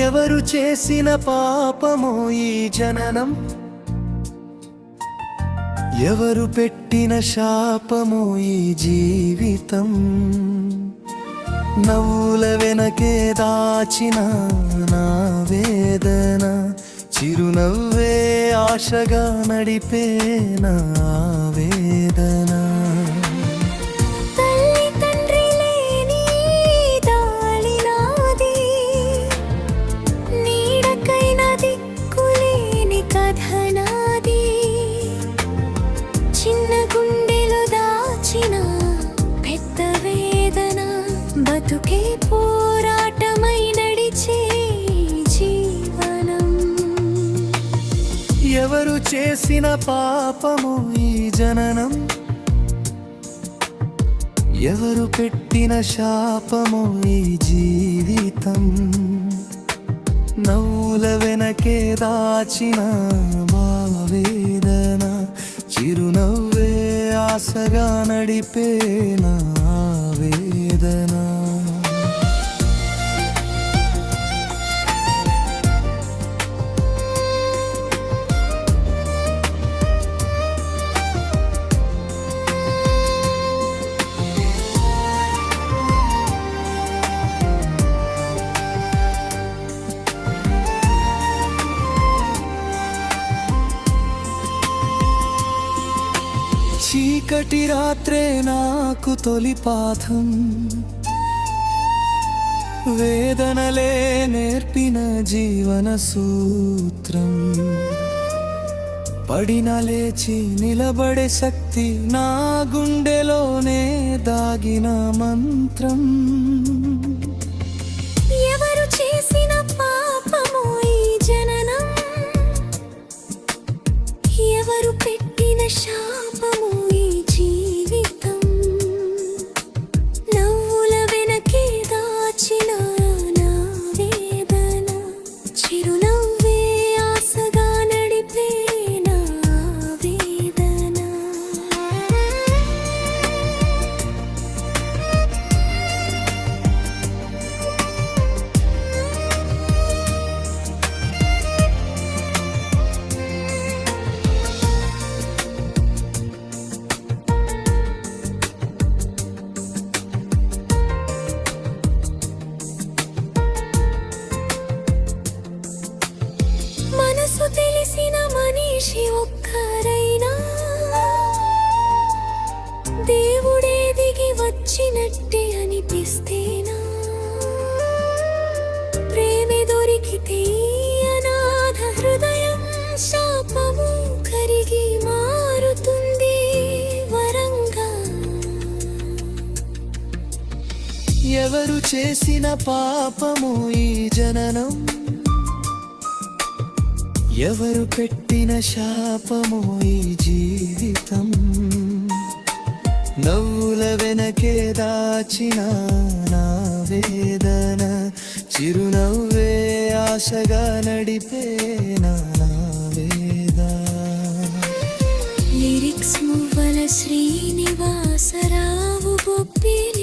ఎవరు చేసిన పాపమో ఈ జననం, ఎవరు పెట్టిన శాపమో ఈ జీవితం. నవ్వుల వెనకే దాచిన నా వేదన, చిరునవ్వే ఆశగా నడిపే నా వేదన. బతుకే పోరాటమై నడిచే జీవనం. ఎవరు చేసిన పాపము ఈ జననం, ఎవరు పెట్టిన శాపము ఈ జీవితం. నవ్వుల వెనకే దాచిన మా వేదన, చిరునవ్వే ఆశగా నడిపే నా వేదన. చీకటి రాత్రే నాకు తొలి పాఠం, వేదనలే నేర్పిన జీవన సూత్రం. పడిన లేచి నిలబడే శక్తి నా గుండెలోనే దాగిన మంత్రం. ఎవరు చేసిన పాపమో ఈ జననం, ఎవరు పెట్టిన శాపము ఈ జీవితం. నవ్వుల వెనకే దాచిన నా వేదన, చిరునవ్వే ఆశగా నడిపే నా వేదన. మనసు తెలిసిన మనిషి ఒక్కరైనా, దేవుడే దిగి వచ్చినట్టే అనిపిస్తేనా. ప్రేమే దొరికితే అనాథ హృదయం శాపము కరిగి మారుతుంది వరంగా. ఎవరు చేసిన పాపము ఈ జననం, ఎవరు పెట్టిన శాపమో ఈ జీవితం. నవ్వుల వెనకే దాచిన నా వేదన, చిరునవ్వే ఆశగా నడిపే నా వేదన. లిరిక్స్ మువ్వల శ్రీనివాసరావు బొబ్బిలి.